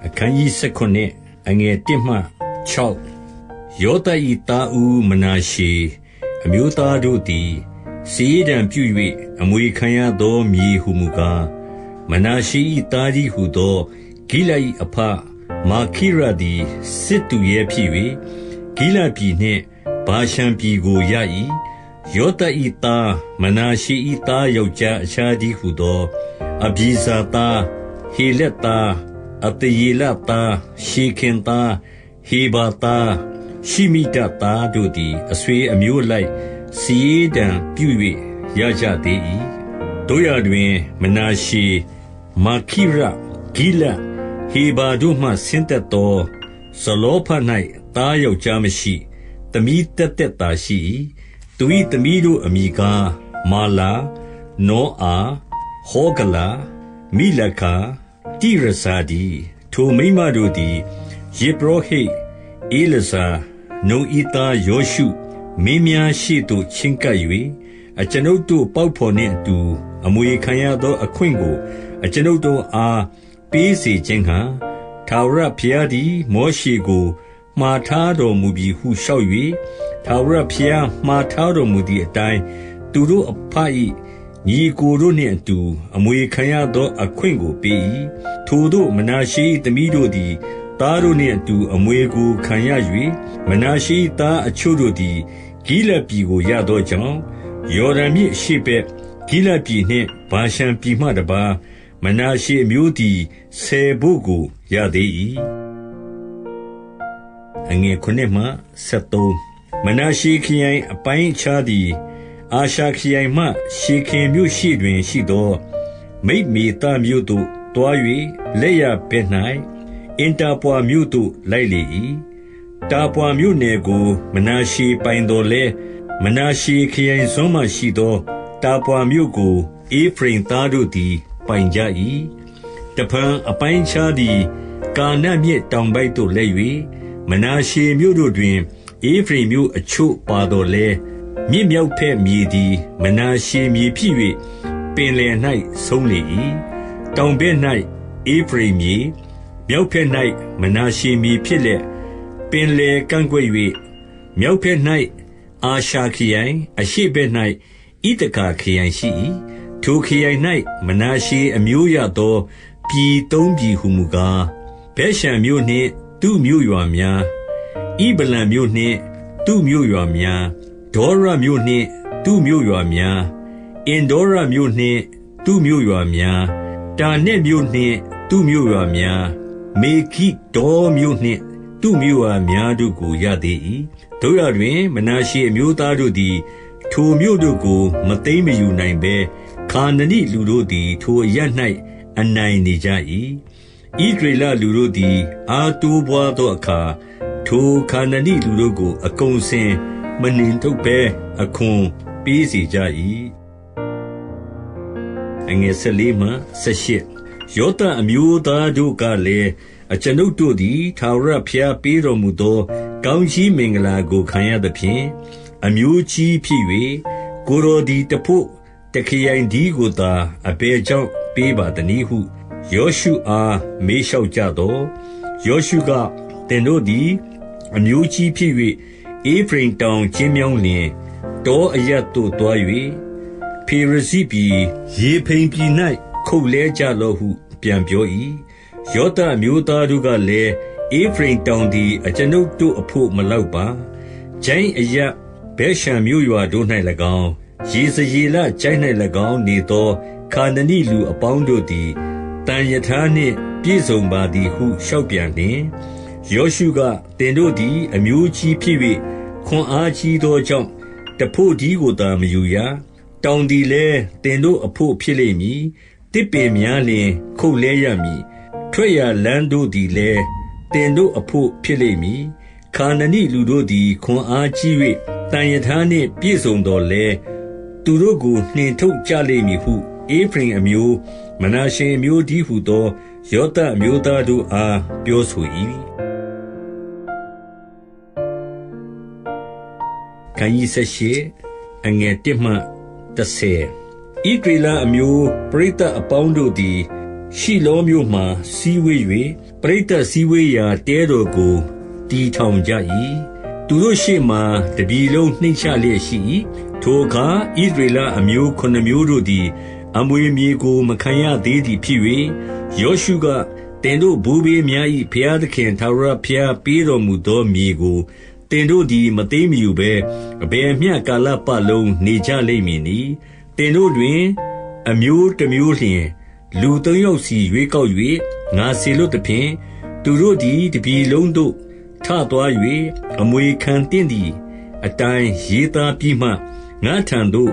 အခန်းကြီး19အငယ်1မှ6ယောသ၏သားဦးမနာရှေအမျိုးသားတို့သည်စီရင်တံပြု၍အမွေခံရသောမြေဟုမူကားမနာရှေ၏သားကြီးဟုသောဂိလဒ်၏အဖမာခိရသည်စစ်သူရဲဖြစ်၍ဂိလဒ်ပြည်နှင့်ဗာရှန်ပြည်ကိုရ၏ယောသ၏သားမနာရှေ၏သားယောက်ျားအခြားသည်ဟုသောအဘိဇာသားဟေလက်သားအတယေလသားရှေခင်သားဟေဘာသားရှိမိဒသားတို့သည်အဆွေအမျိုးလိုက်စီရင်တံပြု၍ရကြသေး၏တို့ရတွင်မနာရှေမာခိရဂိလဒ်ဟေဘာတို့မှဆင်းသက်သောဇလောဖတ်၌သားယောက်ျားမရှိသမီးတက်တက်သာရှိ၏သူ၏သမီးတို့အမည်ကားမာလာနောအာဟောဂလာမိလခာတိရဇာဒီထိုမိန်းမတို့သည်ယေဘရဟိအေလဇာနုံဤသားယောရှုမင်းများရှိသို့ချဉ်ကပ်၍အကျွန်ုပ်တို့ပေါက်ဖော်နှင့်အတူအမွေခံရသောအခွင့်ကိုအကျွန်ုပ်တို့အားပေးစေခြင်းဟံထာဝရဘုရားသည်မောရှေကိုမှားထားတော်မူပြီးဟုလျှောက်၍ထာဝရဘုရားမှားထားတော်မူသည့်အတိုင်းသူတို့အဖ၏ညီကိုတို့နှင့်အတူအမွေခံရသောအခွင့်ကိုပေး၏ထိုတို့မနာရှေ၏သမီးတို့သည်သားတို့နှင့်အတူအမွေကိုခံရ၍မနာရှေ၏သားအချို့တို့သည်ဂိလဒ်ပြည်ကိုရသောကြောင့်ယော်ဒန်မြစ်အရှေ့ဘက်ဂိလဒ်ပြည်နှင့်ဗာရှန်ပြည်မှတပါးမနာရှေအမျိုးသည်10ဘို့ကိုရသေး၏အငယ်9မှ13မနာရှေခရိုင်အပိုင်းအခြားသည်အာရှာခရိုင်မှရှေခင်မြို့ရှိတွင်ရှိသောမိတ်မေသမြို့သို့တွား၍လက်ရဘက်၌အင်တာပွာမြို့သို့လိုက်လေ၏တာပွာမြို့နယ်ကိုမနာရှေပိုင်တော်လဲမနာရှေခရိုင်စွန်းမှရှိသောတာပွာမြို့ကိုအေဖရိမ်သားတို့သည်ပိုင်ကြ၏တဖန်အပိုင်းခြားသည်ကာနမြစ်တောင်ဘက်သို့လဲ၍မနာရှေမြို့တို့တွင်အေဖရိမ်မြို့အချို့ပါတော်လဲမြစ်မြောက်ဖက်မြေသည်မနာရှေမြေဖြစ်၍ပင်လယ်၌ဆုံးလေ၏တောင်ဘက်၌အေဖရိမ်မြေမြောက်ဖက်၌မနာရှေမြေဖြစ်လက်ပင်လယ်ကန့်ကွက်၍မြောက်ဖက်၌အာရှာခရိုင်အရှေ့ဘက်၌ဣသခါခရိုင်ရှိ၏ထိုခရိုင်၌မနာရှေအမျိုးရသောပြည်သုံးပြည်ဟုမူကားဗက်ရှန်မြို့နှင့်သူ့မြို့ရွာများဣဗလံမြို့နှင့်သူ့မြို့ရွာများဒေါရမြို့နှင့်သူ့မြို့ရွာများအင်ဒေါရမြို့နှင့်သူ့မြို့ရွာများတာနက်မြို့နှင့်သူ့မြို့ရွာများမေခိဒေါမြို့နှင့်သူ့မြို့ရွာများတို့ကိုရသေး၏တို့ရတွင်မနာရှေအမျိုးသားတို့သည်ထိုမြို့တို့ကိုမသိမ်းမယူနိုင်ဘဲခါနနိလူတို့သည်ထိုအရပ်၌အနိုင်နေကြ၏ဣသရေလလူတို့သည်အာတိုးပွားသောအခါထိုခါနနိလူတို့ကိုအကုန်စင်မနှင်ထုတ်ဘဲအခွန်ပေးစေကြ၏အငယ်14မှ18ယောသအမျိုးသားတို့ကလည်းအကျွန်ုပ်တို့သည်ထာဝရဘုရားပေးတော်မူသောကောင်းကြီးမင်္ဂလာကိုခံရသဖြင့်အမျိုးကြီးဖြစ်၍ကိုယ်တော်သည်တဖို့တခရိုင်ဒီကိုသာအဘယ်ကြောင့်ပေးပါသနည်းဟုယောရှုအားမေးလျှောက်ကြသောယောရှုကသင်တို့သည်အမျိုးကြီးဖြစ်၍အေဖရိမ်တောင်ကျင်းမြောင်းလျင်တောအရပ်သို့တွား၍ဖေရဇိပြည်ရေဖိမ်ပြည်၌ခုတ်လဲကြလော့ဟုပြန်ပြော၏ယောသအမျိုးသားတို့ကလည်းအေဖရိမ်တောင်သည်အကျွန်ုပ်တို့အဖို့မလောက်ပါဂျိုင်းအရပ်ဗက်ရှန်မြို့ရွာတို့၌၎င်းယေဇရေလကျိုင်း၌၎င်းနေသောခါနနိလူအပေါင်းတို့သည်တန်ယထာနှင့်ပြည့်စုံပါသည်ဟုလျှောက်ပြန်လျှင်ယောရှုကသင်တို့သည်အမျိုးကြီးဖြစ်၍ခွန်အားကြီးသောကြောင့်တဖို့ဒီကိုသာမယူရတောင်သည်လည်းသင်တို့အဖို့ဖြစ်လိမ့်မည်တစ်ပင်များလျင်ခုတ်လဲရမည်ထွက်ရလမ်းတို့သည်လည်းသင်တို့အဖို့ဖြစ်လိမ့်မည်ခါနနိလူတို့သည်ခွန်အားကြီး၍တန်ယထာနှင့်ပြည့်စုံတော်လဲသူတို့ကိုနှင်ထုတ်ကြလိမ့်မည်ဟုအေဖရိမ်အမျိုးမနာရှေအမျိုးတည်းဟုသောယောသအမျိုးသားတို့အားပြောဆို၏ခန်းကြီး18အငယ်1မှ10ဣသရေလအမျိုးပရိသတ်အပေါင်းတို့သည်ရှိလောမြို့မှစည်းဝေး၍ ပရိသတ်စည်းဝေးရာတဲတော်ကိုတည်ထောင်ကြ၏သူတို့ရှေ့မှတပြည်လုံးနှိမ့်ချလျက်ရှိ၏ထိုအခါဣသရေလအမျိုးခုနှစ်မျိုးတို့သည်အမွေမြေကိုမခံရသေးသည်ဖြစ်၍ယောရှုကတင်တို့ဘိုးဘေးများ၏ဘုရားသခင်ထာဝရဘုရားပေးတော်မူသောမြေကိုတင်တို့သည်မသိမ်းမယူဘဲအဘယ်မျှကာလပတ်လုံးနေကြလိမ့်မည်နီတင်တို့တွင်အမျိုးတစ်မျိုးလျှင်လူသုံးယောက်စီရွေးကောက်၍ငါစေလွတ်သဖြင့်သူတို့သည်တပြည်လုံးသို့ထသွား၍အမွေခံသင့်သည်အတိုင်းရေးသားပြီးမှငါထံသို့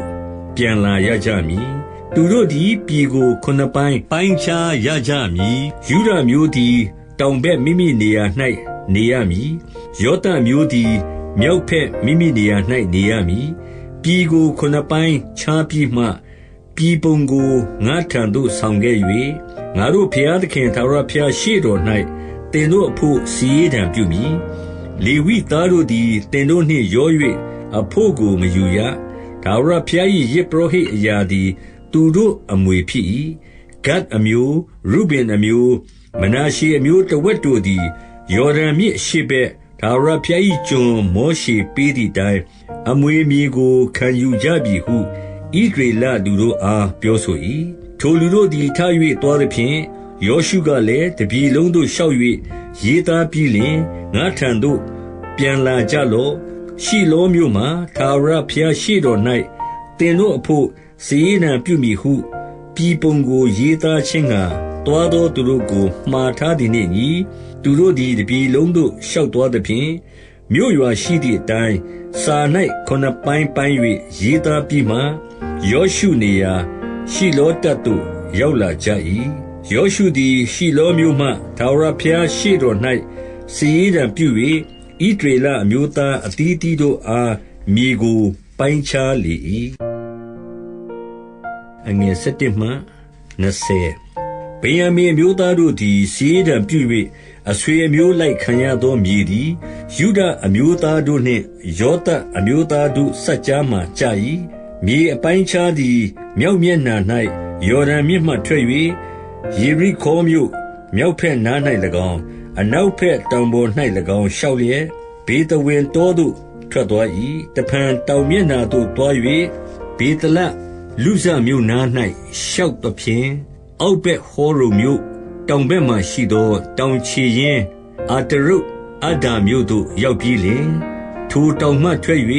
ပြန်လာရကြမည်သူတို့သည်ပြည်ကိုခုနှစ်ပိုင်းခြားရကြမည်ယူဒမျိုးသည်တောင်ဘက်မိမိနေရာ၌နေရမည်ယောသမျိုးသည်မြောက်ဘက်မိမိနေရာ၌နေရမည်ပြည်ကိုခုနှစ်ပိုင်းခြားပြီးမှပြည်ပုံကိုငါထံသို့ဆောင်ခဲ့၍ငါတို့ဘုရားသခင်ထာဝရဘုရားရှေ့တော်၌တင်တို့အဖို့စီရင်တံပြုမည်လေဝိသားတို့သည်တင်တို့နှင့်ရော၍အဖို့ကိုမယူရထာဝရဘုရား၏ယဇ်ပုရောဟိတ်အရာသည်သူတို့အမွေဖြစ်၏ဂဒ်အမျိုးရုဗင်အမျိုးမနာရှေအမျိုးတဝက်တို့သည်ယော်ဒန်မြစ်ရှေ့ဘက်ထာဝရဘုရား၏ကျွန်မောရှေပေးသည့်တိုင်အမွေမြေကိုခံယူကြပြီဟုဣသရေလလူတို့အားပြောဆို၏ထိုလူတို့သည်ထ၍သွားသဖြင့်ယောရှုကလည်းတပြည်လုံးသို့ရှောက်၍ရေးသားပြီးလျှင်ငါထံသို့ပြန်လာကြလော့ရှိလောမြို့မှထာဝရဘုရားရှေ့တော်၌တင်တို့အဖို့စီရင်ံပြုမည်ဟုပြည်ပုံကိုရေးသားခြင်းငှာသွားသောသူတို့ကိုမှားထားသည်နှင့်ညီသူတို့သည်တပြည်လုံးသို့ရှောက်သွားသဖြင့်မြို့ရွာရှိသည့်အတိုင်းစာ၌ခုနှစ်ပိုင်း၍ရေးသားပြီးမှယောရှုနေရာရှိလောတပ်သို့ရောက်လာကြ၏ယောရှုသည်ရှိလောမြို့မှထာဝရဘုရားရှေ့တော်၌စီရင်ံပြု၍ဣသရေလအမျိုးသားအသီးသီးတို့အားမြေကိုပိုင်းခြားလေ၏အငယ်7မှ20ဗင်္ယာမိန်အမျိုးသားတို့သည်စီရင်ံပြု၍အဆွေအမျိုးလိုက်ခံရသောမြေသည်ယုဒအမျိုးသားတို့နှင့်ယောသပ်အမျိုးသားတို့စပ်ကြားမှကျ၏မြေအပိုင်းခြားသည်မြောက်မျက်နှာ၌ယော်ဒန်မြစ်မှထွက်၍ယေရိခေါမြို့မြောက်ဘက်နား၌၎င်းအနောက်ဘက်တောင်ပေါ်၌၎င်းရှောက်လျက်ဘေသဝင်တောသို့ထွက်သွား၏တဖန်တောင်မျက်နှာသို့သွား၍ဘေသလလူဇမြို့နား၌ရှောက်သဖြင့်အောက်ဘက်ဟောရုံမြို့တောင်ဘက်မှရှိသောတောင်ခြေရင်းအာတရုတ်အဒ္ဒါမြို့သို့ရောက်ပြီးလျှင်ထိုတောင်မှထွက်၍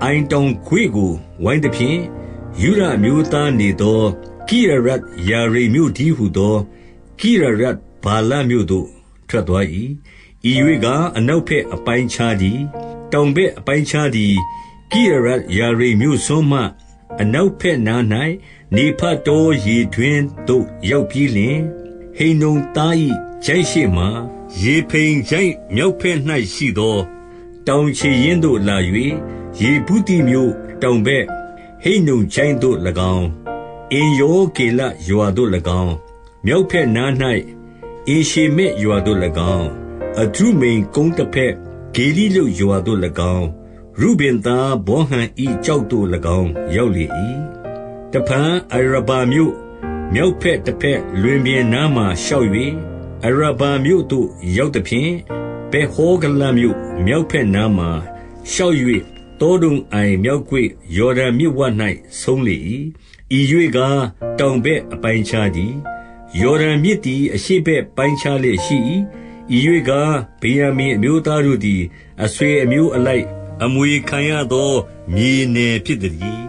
အိုင်တောင်ခွေကိုဝိုင်းသဖြင့်ယူဒမျိုးသားနေသောကိရယတ်ယာရိမ်မြို့တည်းဟုသောကိရယတ်ဗာလမြို့သို့ထွက်သွား၏ဤ၍ကအနောက်ဘက်အပိုင်းခြားသည်တောင်ဘက်အပိုင်းခြားသည်ကိရယတ်ယာရိမ်မြို့စွန်းမှအနောက်ဘက်နား၌နေဖတ်တောရေတွင်သို့ရောက်ပြီးလျှင်ဟိန္နုံသား၏ဂျိုက်ရှိမှရေဖိန်ဂျိုက်မြောက်ဘက်၌ရှိသောတောင်ခြေရင်းသို့လာ၍ယေဗုသိမြို့တောင်ဘက်ဟိန္နုံဂျိုက်သို့၎င်းအင်ယောကေလရွာသို့၎င်းမြောက်ဘက်နား၌အင်ရှေမက်ရွာသို့၎င်းအဒုမိန်ကုန်းတစ်ဖက်ဂေလိလုရွာသို့၎င်းရုဗင်သားဘောဟန်ဤကြောက်သို့၎င်းရောက်လေ၏တဖန်အရဘာမြို့မြောက်ဘက်တစ်ဖက်လွင်ပြင်နားမှရှောက်၍အရဘာမြို့သို့ရောက်သဖြင့်ဘေဟောဂလမြို့မြောက်ဘက်နားမှရှောက်၍တောဒုံအိုင်မြောက်ကွေ့ယော်ဒန်မြစ်ဝ၌ဆုံးလေ၏ဤ၍ကတောင်ဘက်အပိုင်းခြားသည်ယော်ဒန်မြစ်သည်အရှေ့ဘက်ပိုင်းခြားလျက်ရှိ၏ဤ၍ကဗင်္ယာမိန်အမျိုးသားတို့သည်အဆွေအမျိုးအလိုက်အမွေခံရသောမြေနယ်ဖြစ်သည်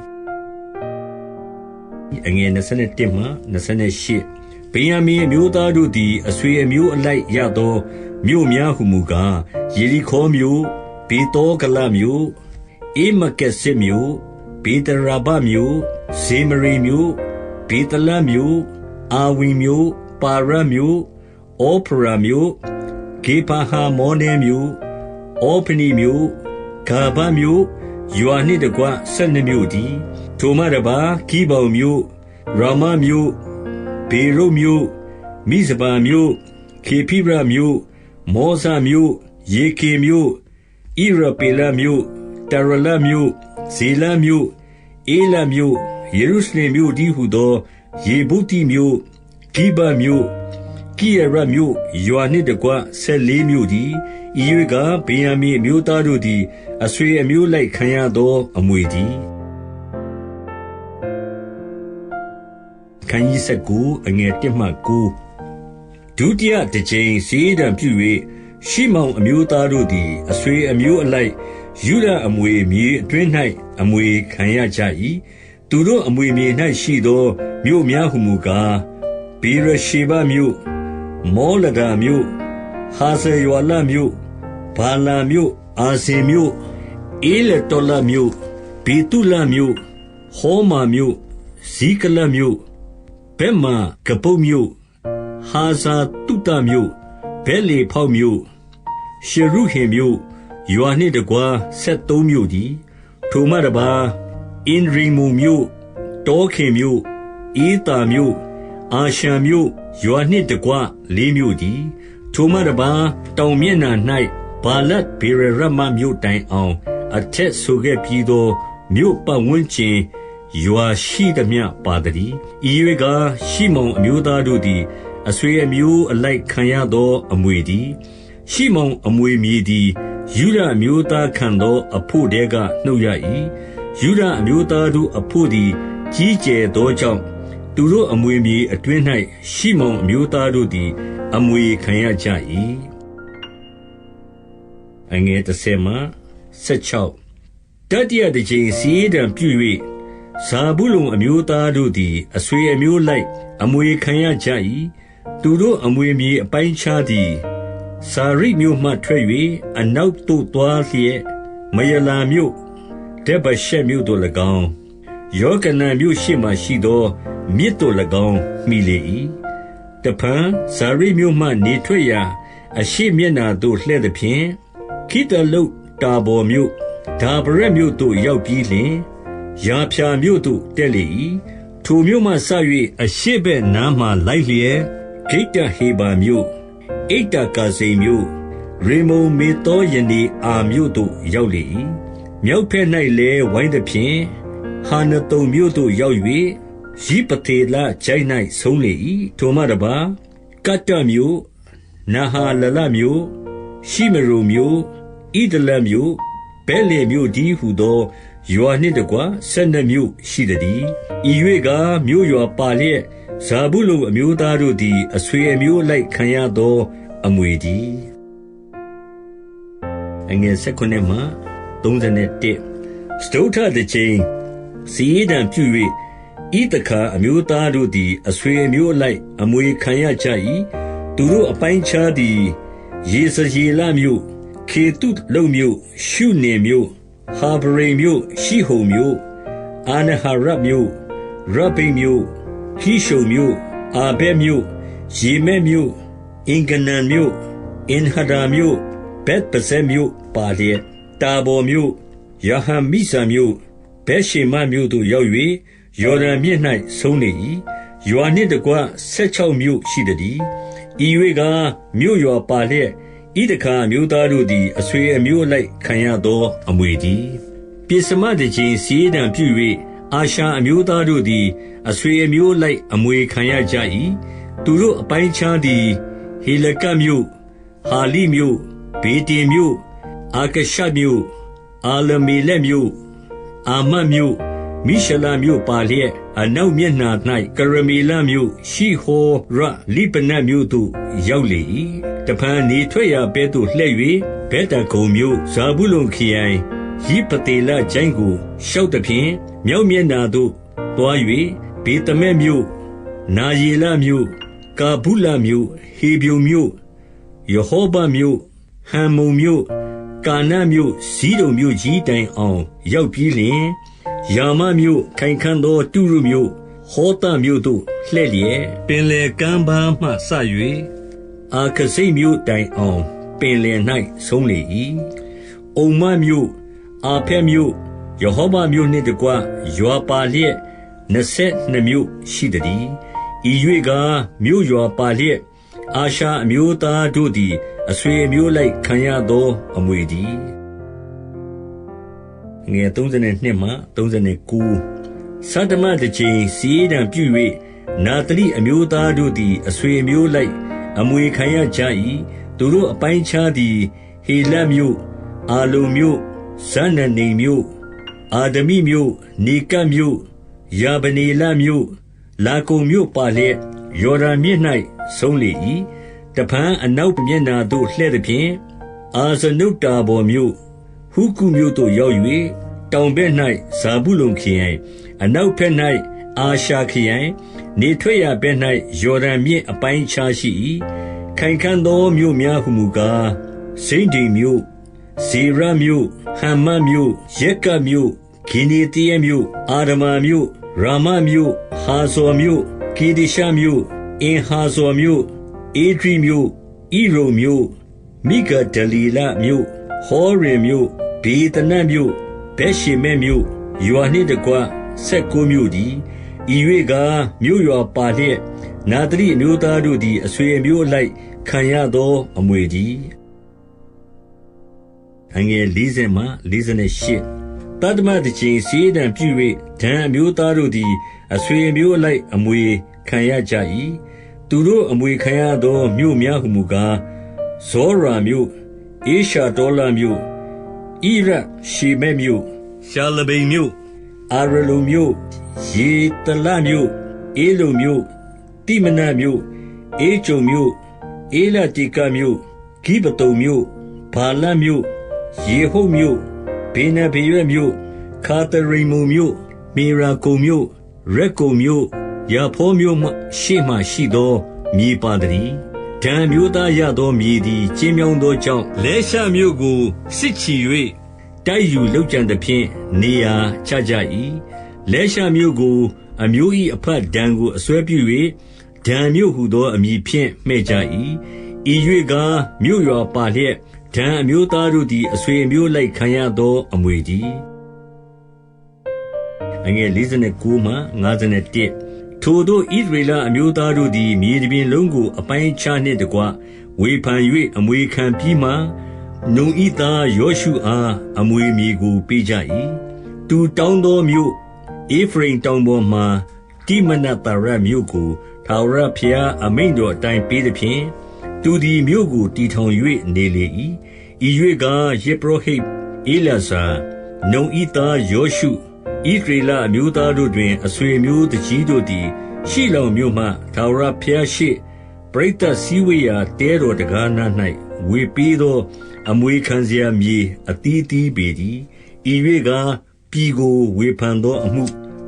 အငယ်21မှ28ဗင်္ယာမိန်အမျိုးသားတို့သည်အဆွေအမျိုးအလိုက်ရသောမြို့များဟုမူကားယေရိခေါမြို့ဘေတောဂလမြို့ဧမကက်စစ်မြို့ဘေတရာဘမြို့ဇေမရိမြို့ဘေတလမြို့အာဝိမြို့ပါရမြို့ဩဖရာမြို့ဂေပါဟာမောနဲမြို့ဩဖနိမြို့ဂါဘမြို့ယွာနှင့်တကွ12မြို့တည်းထိုမှတပါဂိဗောင်မြို့ရာမမြို့ဘေရုတ်မြို့မိဇပါမြို့ခေဖိရမြို့မောဇမြို့ယေကေမြို့ဣရပေလမြို့တရလမြို့ဇေလမြို့အေလမြို့ယေရုရှလင်မြို့တည်းဟုသောယေဗုသိမြို့ဂိဘမြို့ဂ ကိရမြို့ရွာနှင့်တကွ14မြို့တည်းဤရွေကဗေယံမိမြို့သားတို့သည်အဆွေအမျိုးလိုက်ခံရသောအမွေတည်းခန်းကြီး19အငယ်1မှ9ဒုတိယတစ်ကြိမ်စေဒံပြု၍ရှိမောင်အမျိုးသားတို့သည်အဆွေအမျိုးအလိုက်ယူဒအမွေမြေအတွင်း၌အမွေခံရကြ၏သူတို့အမွေမြေ၌ရှိသောမြို့များဟုမူကားဗေရရှေဘမြို့မောလဒါမြို့ဟာဇေယွာလမြို့ဘာလာမြို့အာဇင်မြို့အေလတောလမြို့ဘေတုလမြို့ဟောမာမြို့ဇီကလမြို့ဗက်မာကပုတ်မြို့ဟာဇာတုတမြို့ဗက်လေဖောက်မြို့ရှရုဟင်မြို့ရွာနှင့်တကွာ73မြို့တည်းထိုမှတပါအင်ရိမုမြို့တောခင်မြို့အေတာမြို့အာရှံမြို့ရွာနှင့်တကွ4မြို့တည်းထိုမှတပါတောင်မျက်နှာ၌ဘာလတ်ဗေရရမမြို့တိုင်အောင်အထက်ဆိုခဲ့ပြီးသောမြို့ပတ်ဝန်းကျင်ရွာရှိသမျှပါတည်းဤရွေကရှိမောင်အမျိုးသားတို့သည်အဆွေအမျိုးအလိုက်ခံရသောအမွေတည်းရှိမောင်အမွေမြေသည်ယူဒအမျိုးသားခံသောအဖို့တဲကနှုတ်ရ၏ယူဒအမျိုးသားတို့အဖို့သည်ကြီးကျယ်သောကြောင့်သူတို့အမွေမြေအတွင်း၌ရှိမောင်အမျိုးသားတို့သည်အမွေခံရကြ၏အငယ်30မှ16တတိယတစ်ကြိမ်စီးဒံပြု၍ဇာဘူးလုံအမျိုးသားတို့သည်အဆွေအမျိုးလိုက်အမွေခံရကြ၏သူတို့အမွေမြေအပိုင်းခြားသည်စာရိမြို့မှထွက်၍အနောက်သို့သွားလျက်မယလာမြို့ဒေဘရှက်မြို့သို့၎င်းယောကနန်မြို့ရှိမှရှိသောမြစ်သို့၎င်းမှီလေ၏တဖန်စာရိမြို့မှနေထွက်ရာအရှိမျက်နာသို့လှည့်သည်ဖြင့်ခိတလုတ်တာဘော်မြို့ဒါဗရက်မြို့သို့ရောက်ပြီးလျှင်ယာဖြာမြို့သို့တက်လေ၏ထိုမြို့မှစ၍အရှိဘက်နားမှလိုက်လျက်ဂိတ္တဟေဘာမြို့အိတ္တကာဇိမ်မြို့ရေမုန်မေသောယနေအာမြို့သို့ရောက်လေ၏မြောက်ဘက်၌လည်းဝိုင်းသည်ဖြင့်ဟာနတုံမြို့သို့ရောက်၍ရိပတေလချိုင်း၌ဆုံးလေ၏ထိုမှတပါကတ္တမြို့နာဟာလလမြို့ရှိမရုံမြို့ဣဒလမြို့ဘဲလေမြို့ဒီဟုသောရွာနှင့်တကွ12မြို့ရှိသည်ဤ၍ကမြို့ရွာပါလျက်ဇာဘူးလုံအမျိုးသားတို့သည်အဆွေအမျိုးလိုက်ခံရသောအမွေတည်းအငယ်19မှ31စတုထတစ်ချိန်စီးဒံပြု၍ဣသခာအမျိုးသားတို့သည်အဆွေအမျိုးလိုက်အမွေခံရကြ၏သူတို့အပိုင်းခြားသည်ယေဇရေလမြို့ခေတုလုံမြို့ရှုနေမြို့ဟာဗရိမ်မြို့ရှိဟုန်မြို့အာနဟာရမြို့ရဗိမ်မြို့ဟိရှုံမြို့အာဘဲမြို့ယေမဲမြို့အင်္ဂနန်မြို့အင်ဟဒါမြို့ဘက်ပဇဲမြို့ပါလျက်တာဘော်မြို့ယဟံမိဆာမြို့ဘဲရှေမမြို့သို့ရောက်၍ယော်ဒန်မြစ်၌ဆုံးနေ၏ရွာနှင့်တကွ16မြို့ရှိသည်ဤ၍ကမြို့ရွာပါလျက်ဣဒခာမျိုးသားတို့သည်အဆွေအမျိုးလိုက်ခံရသောအမွေတည်းပိစမတစ်ချိန်စီးဒံပြု၍အာရှာအမျိုးသားတို့သည်အဆွေအမျိုးလိုက်အမွေခံရကြ၏သူတို့အပိုင်းခြားသည်ဟေလကမြို့ဟာလိမြို့ဘေတင်မြို့အာကရှမြို့အာလမေလက်မြို့အာမတ်မြို့မိရှလာမြို့ပါလျက်အနောက်မျက်နှာ၌ကရမေလမြို့ရှိဟောရလိပနတ်မြို့သို့ရောက်လေ၏တဖန်နေထွက်ရာဘဲသို့လှည့်၍ဘဲတကုံမြို့ဇာဘူးလုံခရိုင်ရိပတေလကျိုင်းကိုရှောက်သည်ဖြင့်မြောက်မျက်နှာသို့သွား၍ဘေသမက်မြို့နာယေလမြို့ကာဘူးလမြို့ဟေဗျုံမြို့ယေဟောဘမြို့ဟမ်မုန်မြို့ကာနမြို့ဇီးဒုံမြို့ကြီးတိုင်အောင်ရောက်ပြီးလျှင်ယာမမြို့ခိုင်ခန့်သောတုရုမြို့ဟောတမြို့သို့လှည့်လျက်ပင်လယ်ကမ်းပါးမှစ၍အာခဇိတ်မြို့တိုင်အောင်ပင်လယ်၌ဆုံးလေ၏အုံမမြို့အာဖက်မြို့ယေဟောဘမြို့နှင့်တကွရွာပါလျက်22မြို့ရှိသည်ဤ၍ကမြို့ရွာပါလျက်အာရှာအမျိုးသားတို့သည်အဆွေအမျိုးလိုက်ခံရသောအမွေတည်းငယ်32မှ39ဆတမတစ်ချိန်စီးဒံပြု၍နာတလိအမျိုးသားတို့သည်အဆွေအမျိုးလိုက် အမွေခံရကြ၏သူတို့အပိုင်းခြားသည်ဟေလမြို့အာလုံမြို့ဇာနနိမ်မြို့အာဒမိမြို့နေကတ်မြို့ယာဗနေလမြို့လာကုံမြို့ပါလျက်ယော်ဒန်မြစ်၌ဆုံးလေ၏တဖန်အနောက်မျက်နှာသို့လှည့်သည်ဖြင့်အာဇနုတ်တာဘော်မြို့ဟုကုမြို့သို့ရောက်၍တောင်ဘက်၌ဇာဗုလုန်ခရိုင်အနောက်ဘက်၌အာရှာခရိုင်နေထွက်ရာဘက်၌ယော်ဒန်မြစ်အပိုင်းခြားရှိ၏ခိုင်ခံ့သောမြို့များဟုမူကားဇိမ့်ဒိမ်မြို့ဇေရမြို့ဟမ္မတ်မြို့ယက်ကတ်မြို့ဂိနေတယမြို့အာဒမာမြို့ရာမမြို့ဟာဇော်မြို့ကေဒေရှမြို့အင်ဟာဇော်မြို့ဧဒြိမြို့ဣရုံမြို့မိဂဒလီလမြို့ဟောရင်မြို့ဘေသနတ်မြို့ဗက်ရှေမက်မြို့ရွာနှင့်တကွ19မြို့သည်ဤ၍ကမြို့ရွာပါလျက်နာသရိအမျိုးသားတို့သည်အဆွေအမျိုးအလိုက်ခံရသောအမွေသည်အငယ်40မှ48တတ္တမတစ်ချိန်စီးဒံပြု၍ဒံအမျိုးသားတို့သည်အဆွေအမျိုးအလိုက်အမွေခံရကြ၏သူတို့အမွေခံရသောမြို့များဟုမူကားဇောရာမြို့အေရှာဒေါလမြို့ဣရရှေမက်မြို့ရှာလဗိန်မြို့အာရလုံမြို့ယေတလမြို့အေလုံမြို့တိမနမြို့အေဂျုံမြို့အေလတိကမြို့ဂိဗတုံမြို့ဘာလမြို့ယေဟုတ်မြို့ဘေနဗေရွက်မြို့ခါတရိမုန်မြို့မေရာကုံမြို့ရက်ကုံမြို့ယာဖောမြို့မှရှေ့မှရှိသောမြေပါတည်းဒံမျိုးသားရသောမြေသည်ကျင်းမြောင်းသောကြောင့်လဲရှမြို့ကိုစစ်ချီ၍တိုက်ယူလုပ်ကြံသဖြင့်နေရာချကြ၏လဲရှမြို့ကိုအမျိုး၏အဖတ်ဒံကိုအစွဲပြု၍ဒံမြို့ဟုသောအမည်ဖြင့်မှဲ့ကြ၏ဤ၍ကမြို့ရွာပါလျက်ဒံအမျိုးသားတို့သည်အဆွေအမျိုးလိုက်ခံရသောအမွေတည်းအငယ်49မှ51ထိုသို့ဣသရေလအမျိုးသားတို့သည်မြေပြင်လုံးကိုအပိုင်းခြားနှင့်တကွဝေဖန်၍အမွေခံပြီးမှနုန်ဤသားယောရှုအားအမွေမြေကိုပေးကြ၏သူတောင်းသောမြို့ဧဖရိမ်တောင်ပေါ်မှတိမနတရမြို့ကိုထာဝရဘုရားအမိန့်တော်အတိုင်းပေးသည်ဖြင့်သူသည်မြို့ကိုတည်ထောင်၍နေလေ၏ဤ၍ကယေဘရဟိတ်ဧလာဇာနုန်ဤသားယောရှုဣသရေလအမျိုးသားတို့တွင်အဆွေအမျိုးတကြီးတို့သည်ရှိလောင်မြို့မှထာဝရဘုရားရှိပရိသတ်စည်းဝေးရာတဲတော်တကားနား၌ဝေပေးသောအမွေခံစရာမြေအသီးသီးပေသည်ဤ၍ကပြည်ကိုဝေဖန်သောအမှု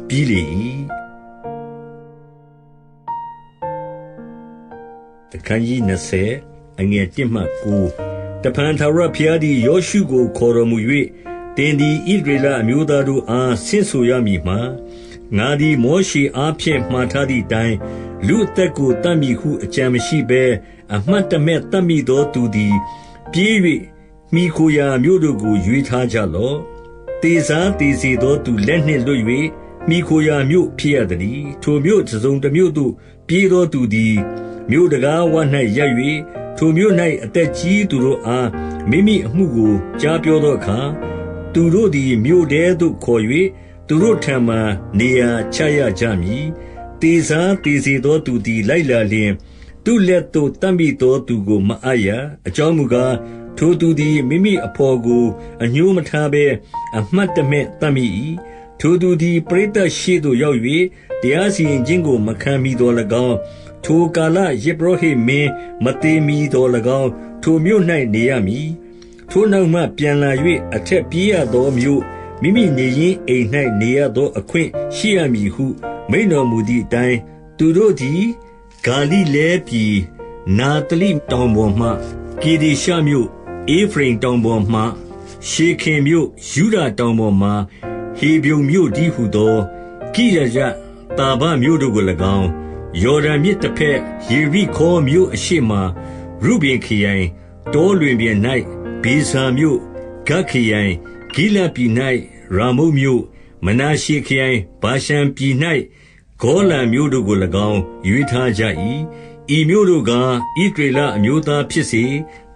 ပြီးလေ၏အခန်းကြီး20အငယ်1မှ9တဖန်ထာဝရဘုရားသည်ယောရှုကိုခေါ်တော်မူ၍သင်သည်ဣသရေလအမျိုးသားတို့အားဆင့်ဆိုရမည်မှာငါသည်မောရှေအားဖြင့်မှားထားသည့်အတိုင်းလူအသက်ကိုတတ်မည်ဟုအကြံမရှိဘဲအမှတ်တမဲ့တတ်မိသောသူသည်ပြေး၍မိခိုရာမြို့တို့ကိုရွေးထားကြလော့တေစားတေစီသောသူလက်နှင့်လွတ်၍မိခိုရာမြို့ဖြစ်ရသည်ထိုမြို့စုံတစ်မြို့သို့ပြေးသောသူသည်မြို့တကားဝ၌ရပ်၍ထိုမြို့၌အသက်ကြီးသူတို့အားမိမိအမှုကိုကြားပြောသောအခါသူတို့သည်မြို့ထဲသို့ခေါ်၍သူတို့ထံမှနေရာချရကြမည်တေစားတေစီသောသူသည်လိုက်လာလျင်သူလက်သို့တတ်မိသောသူကိုမအပ်ရအကြောင်းမူကားထိုသူသည်မိမိအဖော်ကိုအညှိုးမထားဘဲအမှတ်တမဲ့တတ်မိ၏ထိုသူသည်ပရိသတ်ရှေ့သို့ရောက်၍တရားစီရင်ခြင်းကိုမခံမီတော်၎င်းထိုကာလယေဘရဟိမင်းမတေမီတော်၎င်းထိုမြို့၌နေရမည်ထိုနောက်မှပြန်လာ၍အထက်ပြေးရသောမြို့မိမိနေရင်းအိမ်၌နေရသောအခွင့်ရှိရမည်ဟုမိန့်တော်မူသည့်အတိုင်းသူတို့သည်ဂါလိလဲပြည်နာတလိတောင်ပေါ်မှကေဒေရှမြို့ဧဖရိမ်တောင်ပေါ်မှရှေခင်မြို့ယူဒတောင်ပေါ်မှဟေဗြုန်မြို့ဒီဟုသောကိရယတာဘမြို့တို့ကို၎င်းယော်ဒန်မြစ်တစ်ဖက်ယေရိခေါမြို့အရှိမရုဗင်ခရိုင်တောလွင်ပြင်၌ဘေဇာမြို့ဂတ်ခရိုင်ဂိလပြည်၌ရာမုတ်မြို့မနာရှေခရိုင်ဗာရှန်ပြည်၌ဂေါလန်မြို့တို့ကို၎င်းရွေးထားကြ၏ဤမြို့တို့ကဣသရေလအမျိုးသားဖြစ်စေ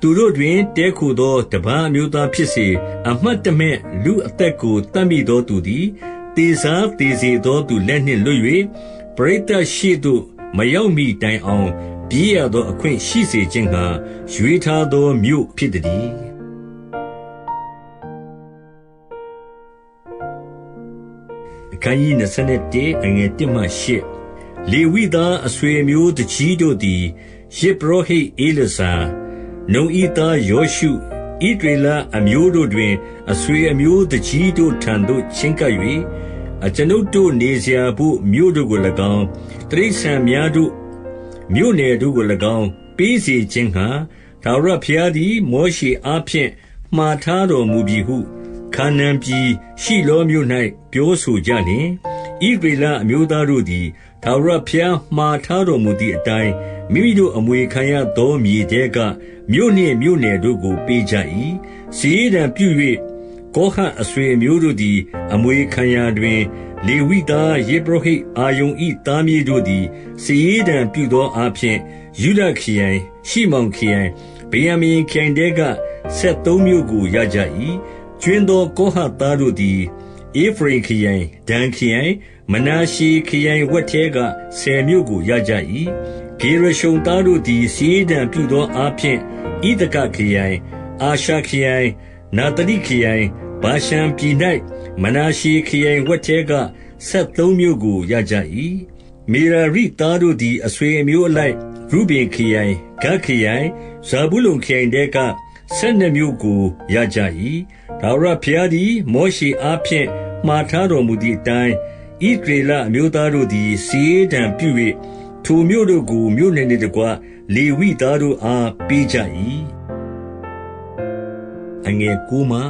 သူတို့တွင်တဲခိုသောတပါးအမျိုးသားဖြစ်စေအမှတ်တမဲ့လူအသက်ကိုတတ်မိသောသူသည်တေစားတေစေသောသူလက်နှင့်လွတ်၍ပရိသတ်ရှိသို့မရောက်မီတိုင်အောင် ပြေးရသောအခွင့်ရှိစေခြင်းငှါရွေးထားသောမြို့ဖြစ်သတည်းအခန်းကြီး21အငယ်1မှ8လေဝိသားအဆွေအမျိုးတကြီးတို့သည်ယဇ်ပုရောဟိတ်ဧလဇာနုန်၏သားယောရှုဣသရေလအမျိုးတို့တွင်အဆွေအမျိုးတကြီးတို့ထံသို့ချဉ်းကပ်၍အကျွန်ုပ်တို့နေစရာဘို့မြို့တို့ကို၎င်းတိရစ္ဆာန်များတို့မြို့နယ်တို့ကို၎င်းပေးစေခြင်းငှါထာဝရဘုရားသည်မောရှေအားဖြင့်မှာထားတော်မူပြီဟုခါနာန်ပြည်ရှိလောမြို့၌ပြောဆိုကြလျှင်ဣသရေလအမျိုးသားတို့သည်ထာဝရဘုရားမှာထားတော်မူသည့်အတိုင်းမိမိတို့အမွေခံရသောမြေထဲကမြို့နှင့်မြို့နယ်တို့ကိုပေးကြ၏စာရေးတံပြု၍ကောဟတ်အဆွေအမျိုးတို့သည်အမွေခံရာတွင်လေဝိသားယေဘရဟိတ်အာယုန်၏သားမြေတို့သည်စာရေးတံပြုသောအားဖြင့်ယူဒခရိုင်ရှိမောင်ခရိုင်ဗေယံမင်ခရိုင်တဲက73မြို့ကိုရကြ၏ကျွင်းသောကောဟတ်သားတို့သည်ဧဖရိမ်ခရိုင်ဒန်ခရိုင်မနာရှေခရိုင်ဝက်ထဲက10မြို့ကိုရကြ၏ဂေရရှုံသားတို့သည်စာရေးတံပြုသောအားဖြင့်ဣသကခရိုင်အာရှာခရိုင်နာတလိခရိုင်ဘာရှန်ပြည်၌မနာရှေခရိုင်ဝက်ထဲက73မြို့ကိုရကြ၏မေရာရိသားတို့သည်အဆွေအမျိုးအလိုက်ရုဗင်ခရိုင်ဂဒ်ခရိုင်ဇာဗုလုန်ခရိုင်တဲက12မြို့ကိုရကြ၏ထာဝရဘုရားသည်မောရှေအားဖြင့်မှာထားတော်မူသည့်အတိုင်းဣသရေလအမျိုးသားတို့သည်စာရေးတံပြု၍ထိုမြို့တို့ကိုမြို့နယ်နှင့်တကွလေဝိသားတို့အားပေးကြ၏အငယ်9မှ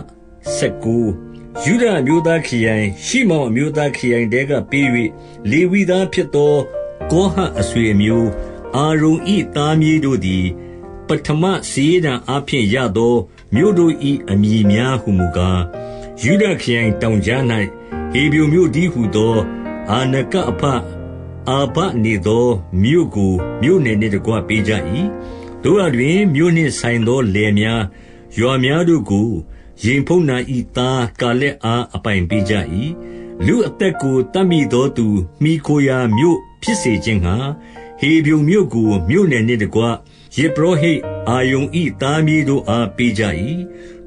19ယုဒအမျိုးသားခရိုင်ရှိမောင်အမျိုးသားခရိုင်တဲကပေး၍လေဝိသားဖြစ်သောကောဟတ်အဆွေအမျိုးအာရုန်၏သားမြေးတို့သည်ပထမစာရေးတံအားဖြင့်ရသောမြို့တို့၏အမည်များဟုမူကားယုဒခရိုင်တောင်ကြား၌ဟေဗြုန်မြို့တည်းဟုသောအာနကအဖအာဘနေသောမြို့ကိုမြို့နယ်နှင့်တကွပေးကြ၏တို့အတွင်မြို့နှင့်ဆိုင်သောလယ်များရွာများတို့ကိုယင်ဖုန်နာ၏သားကာလက်အားအပိုင်ပေးကြ၏လူအသက်ကိုတတ်မိသောသူမိခိုရာမြို့ဖြစ်စေခြင်းငှါဟေဗြုန်မြို့ကိုမြို့နယ်နှင့်တကွယေဘရဟိတ်အာယုန်၏သားမြေးတို့အားပေးကြ၏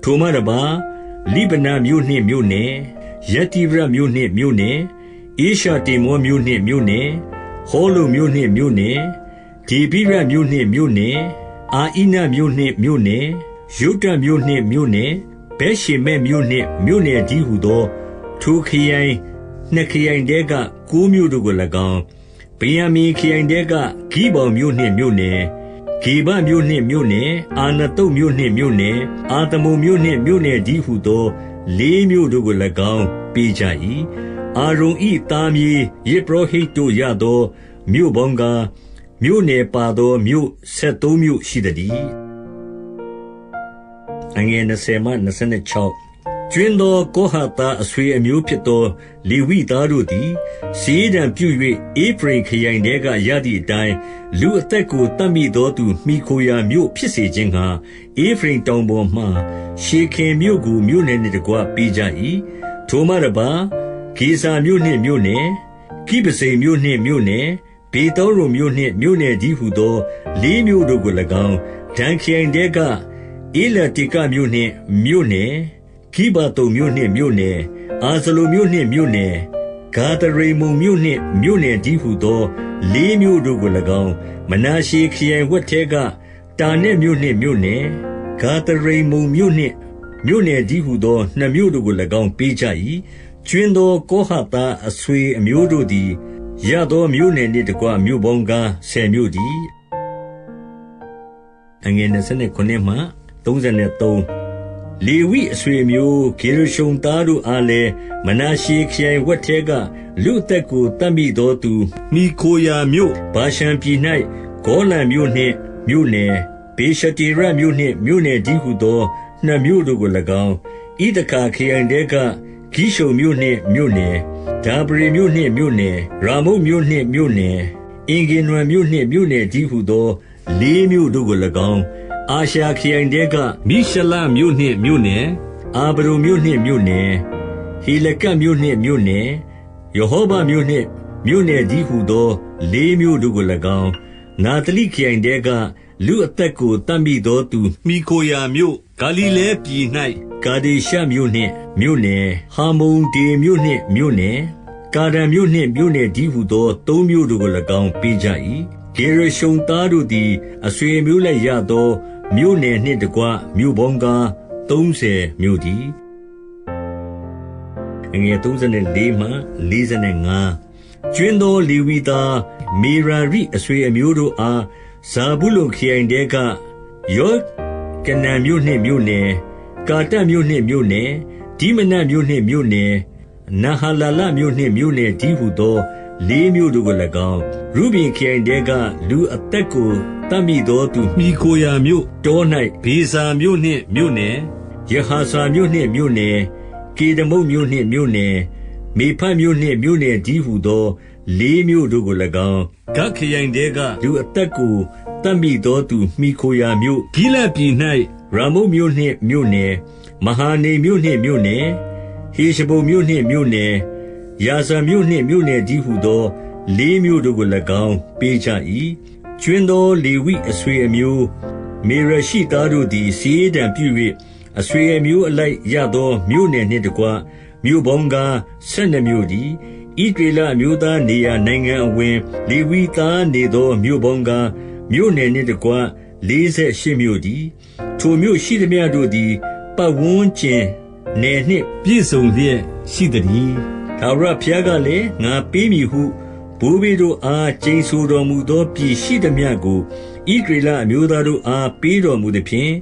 ထိုမှတပါးလိဗနမြို့နှင့်မြို့နယ်ယတိရမြို့နှင့်မြို့နယ်အေရှာတေမောမြို့နှင့်မြို့နယ်ဟောလုမြို့နှင့်မြို့နယ်ဒေဗိရမြို့နှင့်မြို့နယ်အာဣနမြို့နှင့်မြို့နယ်ယုဒမြို့နှင့်မြို့နယ်ဗက်ရှေမက်မြို့နှင့်မြို့နယ်တည်းဟုသောထိုခရိုင်နှစ်ခရိုင်တဲက9မြို့တို့ကို၎င်းဗေယံမင်ခရိုင်တဲကဂိဗောင်မြို့နှင့်မြို့နယ်ဂေဘမြို့နှင့်မြို့နယ်အာနတုတ်မြို့နှင့်မြို့နယ်အာသမုန်မြို့နှင့်မြို့နယ်တည်းဟုသော4မြို့တို့ကို၎င်းပေးကြ၏အာရုန်၏သားမြေးယေဘရဟိတ်တို့ရသောမြို့ပေါင်းကားမြို့နယ်ပါသောမြို့73မြို့ရှိသည်အငယ်20မှ26ကျွင်းသောကောဟတ်သားအဆွေအမျိုးဖြစ်သောလေဝိသားတို့သည်စာရေးတံပြု၍ဧဖရိမ်ခရိုင်ထဲကရသည့်အတိုင်းလူအသက်ကိုတတ်မိသောသူမိခိုရာမြို့ဖြစ်စေခြင်းငှါဧဖရိမ်တောင်ပေါ်မှရှေခင်မြို့ကိုမြို့နယ်နှင့်တကွပေးကြ၏ထိုမှတပါးဂေဇာမြို့နှင့်မြို့နယ်ကိဗစိမ်မြို့နှင့်မြို့နယ်ဘေသောရုံမြို့နှင့်မြို့နယ်တည်းဟုသော4မြို့တို့ကို၎င်းဒန်ခရိုင်တဲကဧလတေကမြို့နှင့်မြို့နယ်ခိဗတုန်မြို့နှင့်မြို့နယ်အာဇလုမြို့နှင့်မြို့နယ်ဂါဒရိမုန်မြို့နှင့်မြို့နယ်တည်းဟုသော4မြို့တို့ကို၎င်းမနာရှေခရိုင်ဝက်ထဲကတာနက်မြို့နှင့်မြို့နယ်ဂါဒရိမုန်မြို့နှင့်မြို့နယ်တည်းဟုသော2မြို့တို့ကို၎င်းပေးကြ၏ကျွင်းသောကောဟတ်သားအဆွေအမျိုးတို့သည်ရသောမြို့နယ်နှင့်တကွမြို့ပေါင်းကား10မြို့တည်းအငယ်29မှ33လေဝိအဆွေမျိုးဂေရရှုံသားတို့အားလည်းမနာရှေခရိုင်ဝက်ထဲကလူအသက်ကိုတတ်မိသောသူမိခိုရာမြို့ဘာရှန်ပြည်၌ဂေါလန်မြို့နှင့်မြို့နယ်ဘေရှတေရမြို့နှင့်မြို့နယ်တည်းဟုသော2မြို့တို့ကို၎င်းဣသခါခရိုင်တဲကဂိရှုံမြို့နှင့်မြို့နယ်ဒါဗရေမြို့နှင့်မြို့နယ်ရာမုတ်မြို့နှင့်မြို့နယ်အင်ဂေနွမ်မြို့နှင့်မြို့နယ်တည်းဟုသော4မြို့တို့ကို၎င်းအာရှာခရိုင်တဲကမိရှလမြို့နှင့်မြို့နယ်အာဗရုန်မြို့နှင့်မြို့နယ်ဟေလကတ်မြို့နှင့်မြို့နယ်ယေဟောဘမြို့နှင့်မြို့နယ်တည်းဟုသော4မြို့တို့ကို၎င်း နာသလိခရိုင်တဲကလူအသက်ကိုတတ်မိသောသူမိခိုရာမြို့ဂါလိလဲပြည်၌ကာဒေရှမြို့နှင့်မြို့နယ်ဟာမုန်ဒေမြို့နှင့်မြို့နယ်ကာဒံမြို့နှင့်မြို့နယ်ဒီဟုသောသုံးမြို့တို့ကို၎င်းပေးကြ၏ဂေရရှုံသားတို့သည်အဆွေမျိုးလိုက်ရသောမြို့နယ်နှင့်တကွမြို့ပေါင်းကား30မြို့တည်းငယ်34မှ45ကျွင်းသောလေဝိသားမေရာရိအဆွေအမျိုးတို့အားဇာဗုလုန်ခရိုင်တဲကယောကနန်မြို့နှင့်မြို့နယ်ကာတမြို့နှင့်မြို့နယ်ဒီမနတ်မြို့နှင့်မြို့နယ်နဟာလာလမြို့နှင့်မြို့နယ်ဒီဟုသောလေးမြို့တို့ကို၎င်းရုဗင်ခရိုင်တဲကလူအသက်ကိုတတ်မိသောသူမိကိုရာမြို့တော၌ဘေဇာမြို့နှင့်မြို့နယ်ယဟာဇာမြို့နှင့်မြို့နယ်ကေဒမုတ်မြို့နှင့်မြို့နယ်မေဖတ်မြို့နှင့်မြို့နယ်ဒီဟုသောလေးမြို့တို့ကို၎င်းဂတ်ခရိုင်တဲကလူအသက်ကိုတတ်မိသောသူမိခိုရာမြို့ဂိလပြည်၌ရာမုတ်မြို့နှင့်မြို့နယ်မဟာနေမြို့နှင့်မြို့နယ်ဟေရှဘုန်မြို့နှင့်မြို့နယ်ယာဇာမြို့နှင့်မြို့နယ်ဒီဟုသောလေးမြို့တို့ကို၎င်းပေးကြ၏ကျွင်းသောလေဝိအဆွေအမျိုးမေရရှိသားတို့သည်စီးဒံပြု၍အဆွေအမျိုးအလိုက်ရသောမြို့နယ်နှင့်တကွမြို့ပေါင်းကား12မြို့တည်းဣသရေလအမျိုးသားနေရာနိုင်ငံအဝင်လေဝိသားနေသောမြို့ပေါင်းကားမြို့နယ်နှင့်တကွ48မြို့တည်းထိုမြို့ရှိသမျှတို့သည်ပတ်ဝန်းကျင်နယ်နှင့်ပြည့်စုံလျက်ရှိသည်ထာဝရဘုရားကလည်းငါပေးမည်ဟုဘိုးဘေးတို့အားကျိန်ဆိုတော်မူသောပြည်ရှိသမျှကိုဣသရေလအမျိုးသားတို့အားပေးတော်မူသဖြင့်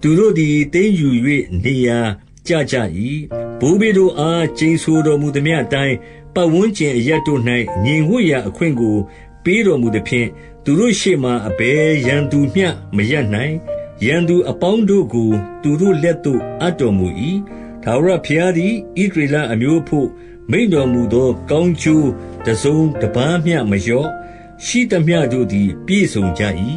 သူတို့သည်သိမ်းယူ၍နေရာကျကြ၏ဘိုးဘေးတို့အားကျိန်ဆိုတော်မူသမျှအတိုင်းပတ်ဝန်းကျင်အရပ်တို့၌ငြိမ်ဝှက်ရာအခွင့်ကိုပေးတော်မူသဖြင့်သူတို့ရှေ့မှအဘယ်ရန်သူမျှမရပ်နိုင်ရန်သူအပေါင်းတို့ကိုသူတို့လက်သို့အပ်တော်မူ၏ထာဝရဘုရားသည်ဣသရေလအမျိုးအဖို့မိန့်တော်မူသောကောင်းကျိုးတစုံတပါးမျှမလျော့ရှိသမျှတို့သည်ပြည့်စုံကြ၏